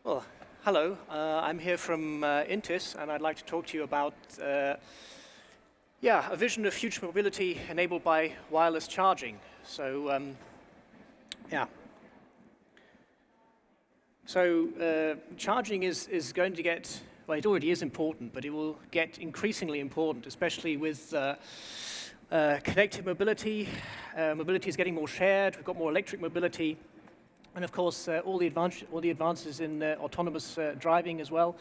Well, hello. I'm here from Intis, and I'd like to talk to you about a vision of future mobility enabled by wireless charging. So charging is going to get, well, it already is important, but it will get increasingly important, especially with connected mobility. Mobility is getting more shared. We've got more electric mobility. And of course, all the advances in autonomous driving as well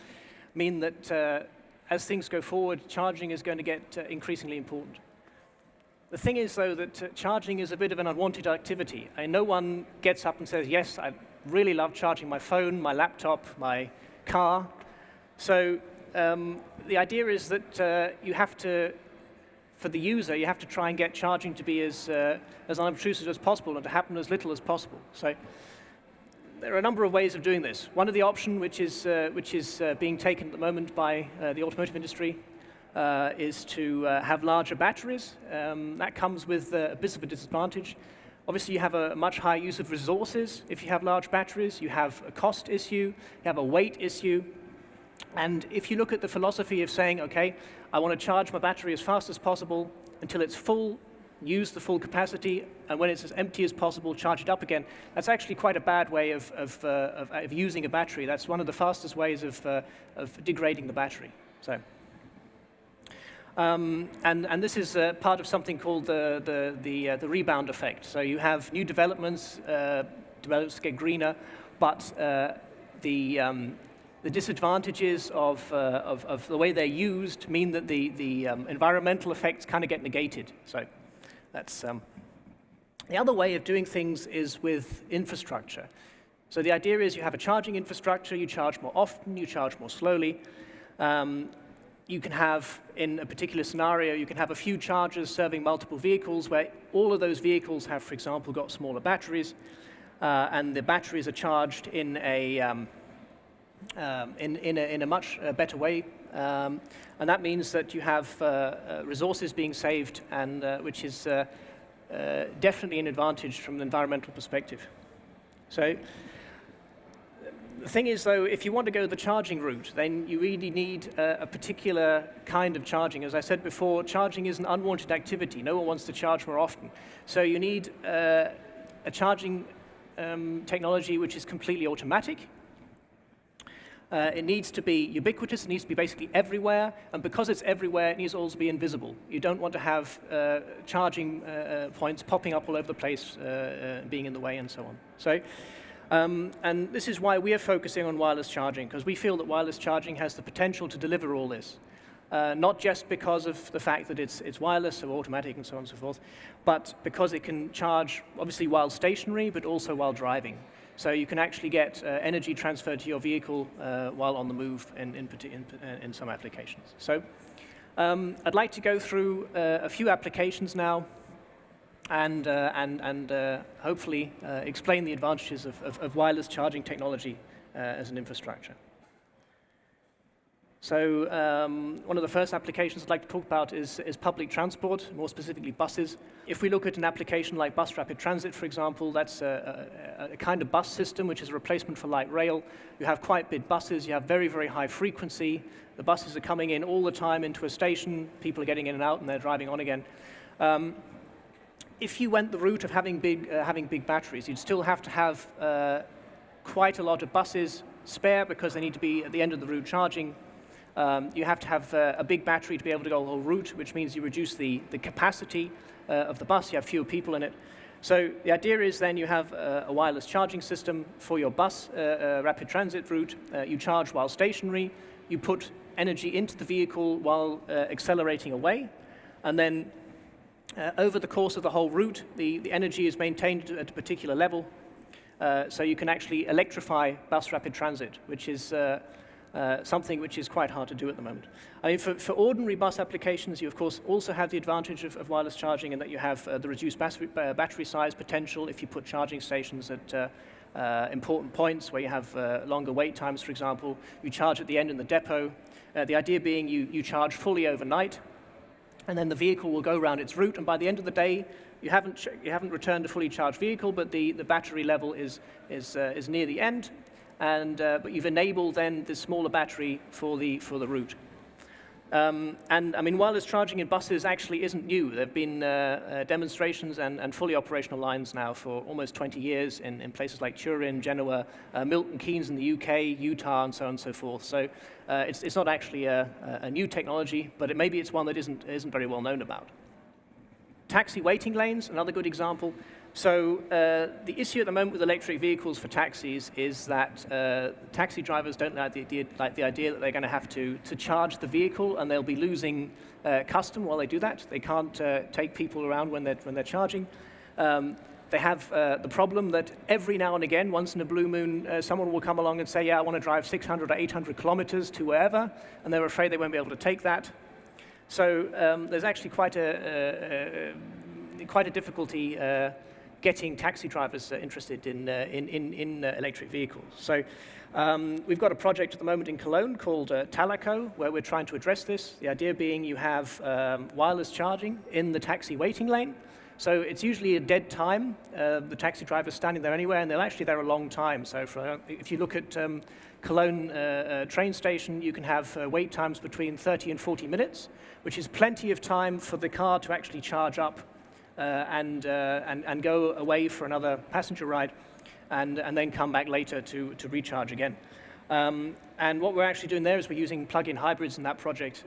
mean that as things go forward, charging is going to get increasingly important. The thing is, though, that charging is a bit of an unwanted activity. No one gets up and says, yes, I really love charging my phone, my laptop, my car. So the idea is that you have to, for the user, you have to try and get charging to be as unobtrusive as possible and to happen as little as possible. So there are a number of ways of doing this. One of the options, which is being taken at the moment by the automotive industry, is to have larger batteries. That comes with a bit of a disadvantage. Obviously, you have a much higher use of resources if you have large batteries. You have a cost issue. You have a weight issue. And if you look at the philosophy of saying, OK, I want to charge my battery as fast as possible until it's full, use the full capacity, and when it's as empty as possible, charge it up again. That's actually quite a bad way of using a battery. That's one of the fastest ways of degrading the battery. So, and this is part of something called the rebound effect. So you have new developments, developments get greener, but the disadvantages of the way they're used mean that the environmental effects kind of get negated. So that's the other way of doing things is with infrastructure. So the idea is you have a charging infrastructure, you charge more often, you charge more slowly. You can have, in a particular scenario, you can have a few chargers serving multiple vehicles where all of those vehicles have, for example, got smaller batteries, and the batteries are charged in a much better way. And that means that you have resources being saved, and which is definitely an advantage from an environmental perspective. So the thing is, though, if you want to go the charging route, then you really need a particular kind of charging. As I said before, charging is an unwanted activity. No one wants to charge more often. So you need a charging technology which is completely automatic. It needs to be ubiquitous, it needs to be basically everywhere, and because it's everywhere, it needs to also be invisible. You don't want to have charging points popping up all over the place, being in the way, and so on. So, and this is why we are focusing on wireless charging, because we feel that wireless charging has the potential to deliver all this. Not just because of the fact that it's wireless or automatic and so on and so forth, but because it can charge, obviously, while stationary, but also while driving. So you can actually get energy transferred to your vehicle while on the move in some applications. So I'd like to go through a few applications now and hopefully explain the advantages of wireless charging technology as an infrastructure. So one of the first applications I'd like to talk about is public transport, more specifically buses. If we look at an application like bus rapid transit, for example, that's a kind of bus system which is a replacement for light rail. You have quite big buses, you have very, very high frequency. The buses are coming in all the time into a station, people are getting in and out and they're driving on again. If you went the route of having big batteries, you'd still have to have quite a lot of buses spare because they need to be at the end of the route charging. You have to have a big battery to be able to go the whole route, which means you reduce the capacity of the bus. You have fewer people in it. So the idea is then you have a wireless charging system for your bus rapid transit route. You charge while stationary. You put energy into the vehicle while accelerating away. And then over the course of the whole route, the energy is maintained at a particular level. So you can actually electrify bus rapid transit, which is something which is quite hard to do at the moment. I mean, for ordinary bus applications, you of course also have the advantage of wireless charging in that you have the reduced battery size potential if you put charging stations at important points where you have longer wait times, for example. You charge at the end in the depot. The idea being you charge fully overnight, and then the vehicle will go around its route, and by the end of the day, you haven't returned a fully charged vehicle, but the battery level is near the end. but you've enabled then the smaller battery for the route. And I mean, wireless charging in buses actually isn't new. There have been demonstrations and fully operational lines now for almost 20 years in places like Turin, Genoa, Milton Keynes in the UK, Utah, and so on and so forth. So it's not actually a new technology, but maybe it's one that isn't very well known about. Taxi waiting lanes, another good example. So the issue at the moment with electric vehicles for taxis is that taxi drivers don't like the idea that they're going to have to charge the vehicle, and they'll be losing custom while they do that. They can't take people around when they're charging. They have the problem that every now and again, once in a blue moon, someone will come along and say, yeah, I want to drive 600 or 800 kilometers to wherever, and they're afraid they won't be able to take that. So there's actually quite a difficulty getting taxi drivers interested in electric vehicles. So we've got a project at the moment in Cologne called Talaco, where we're trying to address this. The idea being you have wireless charging in the taxi waiting lane. So it's usually a dead time. The taxi driver's standing there anyway, and they're actually there a long time. So if you look at Cologne train station, you can have wait times between 30 and 40 minutes, which is plenty of time for the car to actually charge up and go away for another passenger ride, and then come back later to recharge again. And what we're actually doing there is we're using plug-in hybrids in that project,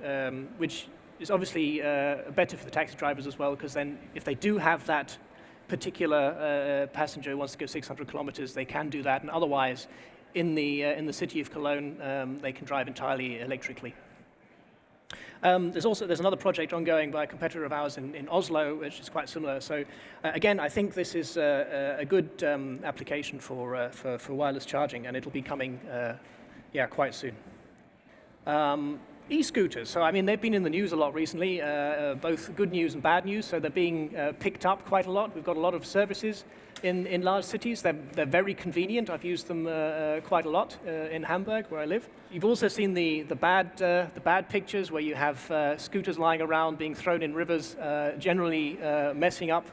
which is obviously better for the taxi drivers as well, because then if they do have that particular passenger who wants to go 600 kilometers, they can do that, and otherwise in the city of Cologne, they can drive entirely electrically. There's another project ongoing by a competitor of ours in Oslo, which is quite similar. So again, I think this is a good application for wireless charging, and it'll be coming quite soon. E-scooters. So I mean, they've been in the news a lot recently, both good news and bad news. So they're being picked up quite a lot. We've got a lot of services in large cities. They're very convenient. I've used them quite a lot in Hamburg, where I live. You've also seen the bad pictures where you have scooters lying around, being thrown in rivers, generally messing up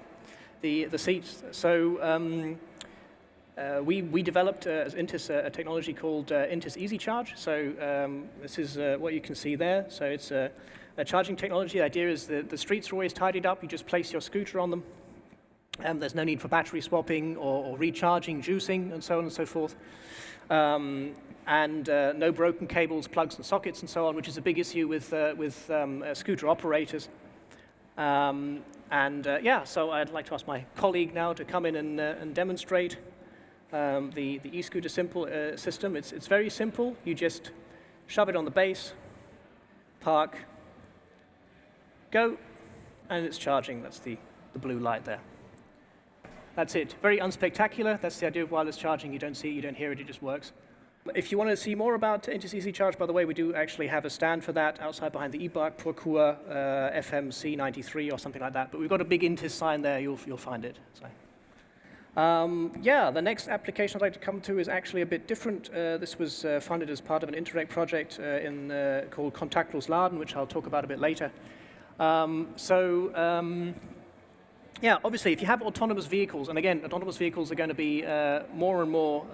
the seats. So we developed as Intis a technology called Intis Easy Charge. So this is what you can see there. So it's a charging technology. The idea is that the streets are always tidied up. You just place your scooter on them. There's no need for battery swapping or recharging, juicing, and so on and so forth. And no broken cables, plugs, and sockets, and so on, which is a big issue with scooter operators. So I'd like to ask my colleague now to come in and demonstrate the e-scooter system. It's very simple. You just shove it on the base, park, go, and it's charging. That's the blue light there. That's it. Very unspectacular. That's the idea of wireless charging. You don't see it, you don't hear it, it just works. If you want to see more about Intis Easy Charge, by the way, we do actually have a stand for that outside behind the e-bike parkour, FMC 93 or something like that. But we've got a big Intis sign there. You'll find it. So. The next application I'd like to come to is actually a bit different. This was funded as part of an Interreg project called Contactless Laden, which I'll talk about a bit later. Obviously, if you have autonomous vehicles, and again, autonomous vehicles are going to be more and more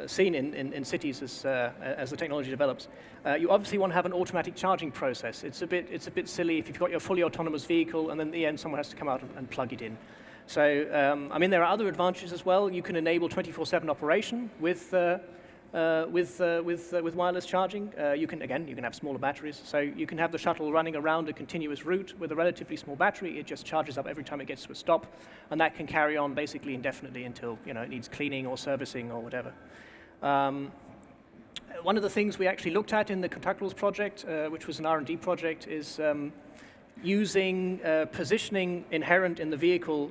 seen in cities as the technology develops. You obviously want to have an automatic charging process. It's a bit silly if you've got your fully autonomous vehicle and then at the end someone has to come out and plug it in. So there are other advantages as well. You can enable 24/7 operation with wireless charging. You can have smaller batteries, so you can have the shuttle running around a continuous route with a relatively small battery. It just charges up every time it gets to a stop, and that can carry on basically indefinitely until it needs cleaning or servicing or whatever. One of the things we actually looked at in the Contactless project, which was an R&D project, is using positioning inherent in the vehicle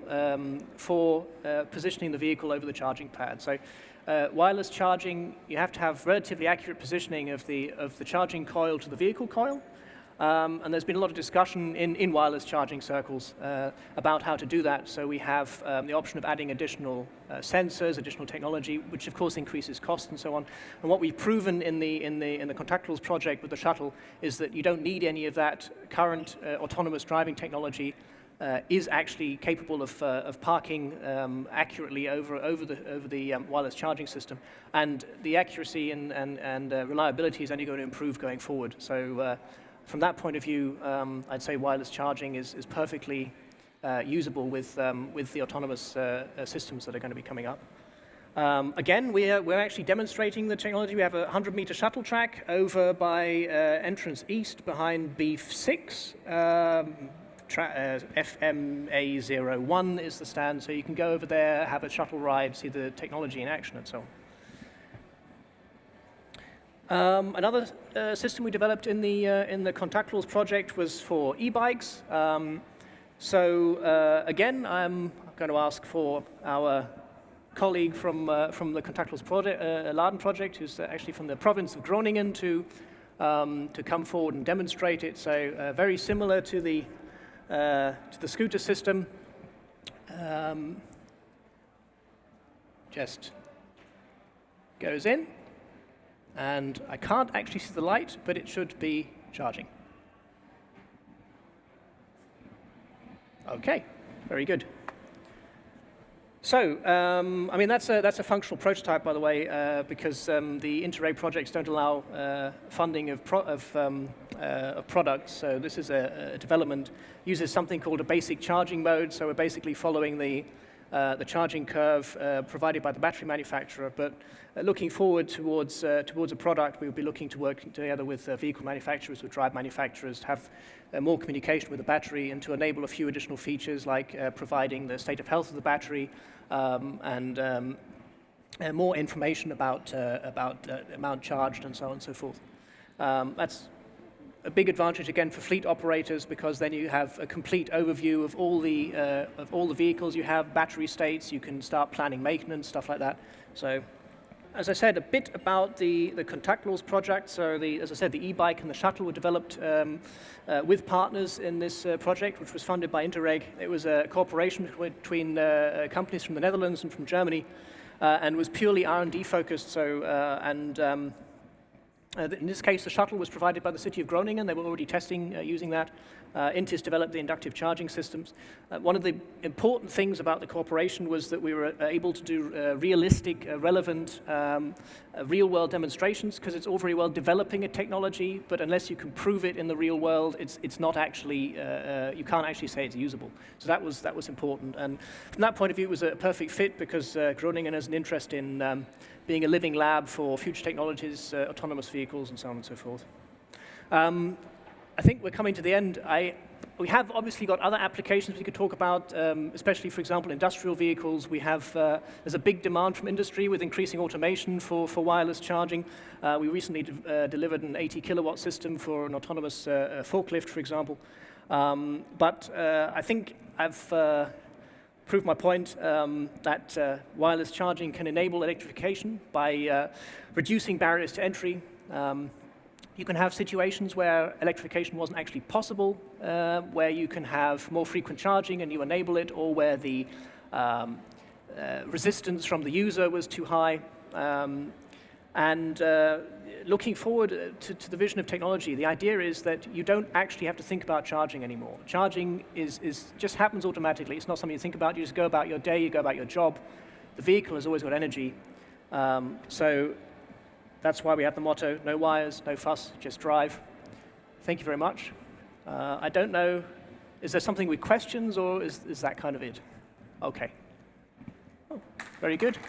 for positioning the vehicle over the charging pad. So wireless charging, you have to have relatively accurate positioning of the charging coil to the vehicle coil. And there's been a lot of discussion in wireless charging circles about how to do that. So we have the option of adding additional sensors, additional technology, which of course increases cost and so on. And what we've proven in the Contactless project with the shuttle is that you don't need any of that current autonomous driving technology is actually capable of parking accurately over the wireless charging system, and the accuracy and reliability is only going to improve going forward. So from that point of view, I'd say wireless charging is perfectly usable with the autonomous systems that are going to be coming up. Again, we're actually demonstrating the technology. We have a 100-meter shuttle track over by entrance east behind Beef 6. FMA01 is the stand, so you can go over there, have a shuttle ride, see the technology in action, and so on. Another system we developed in the Contactless project was for e-bikes. Again, I'm going to ask for our colleague from the Contactless project, Laden project, who's actually from the province of Groningen, to come forward and demonstrate it. So very similar to the scooter system. Just goes in, and I can't actually see the light, but it should be charging. Okay, very good. So, I mean, that's a functional prototype, by the way, because the INTIS projects don't allow funding of products. So this is a development, uses something called a basic charging mode. So we're basically following the charging curve provided by the battery manufacturer. But looking forward towards a product, we will be looking to work together with vehicle manufacturers, with drive manufacturers, to have more communication with the battery and to enable a few additional features like providing the state of health of the battery and more information about amount charged and so on and so forth. That's a big advantage again for fleet operators, because then you have a complete overview of all the vehicles you have, battery states. You can start planning maintenance, stuff like that. So, as I said, a bit about the Contactless project. So, as I said, the e-bike and the shuttle were developed with partners in this project, which was funded by Interreg. It was a cooperation between companies from the Netherlands and from Germany, and was purely R&D focused. So, in this case, the shuttle was provided by the city of Groningen. They were already testing using that. Intis developed the inductive charging systems. One of the important things about the cooperation was that we were able to do realistic, relevant, real-world demonstrations, because it's all very well developing a technology, but unless you can prove it in the real world, it's not actually, you can't actually say it's usable. So that was important. And from that point of view, it was a perfect fit, because Groningen has an interest in being a living lab for future technologies, autonomous vehicles, and so on and so forth. I think we're coming to the end. We have obviously got other applications we could talk about, especially, for example, industrial vehicles. We have, there's a big demand from industry with increasing automation for wireless charging. We recently delivered an 80 kilowatt system for an autonomous forklift, for example. But I think I've proved my point that wireless charging can enable electrification by reducing barriers to entry. You can have situations where electrification wasn't actually possible, where you can have more frequent charging and you enable it, or where the resistance from the user was too high. Looking forward to the vision of technology, the idea is that you don't actually have to think about charging anymore. Charging just happens automatically. It's not something you think about. You just go about your day, you go about your job. The vehicle has always got energy. So that's why we have the motto, no wires, no fuss, just drive. Thank you very much. I don't know, is there something with questions, or is that kind of it? Okay. Oh, very good.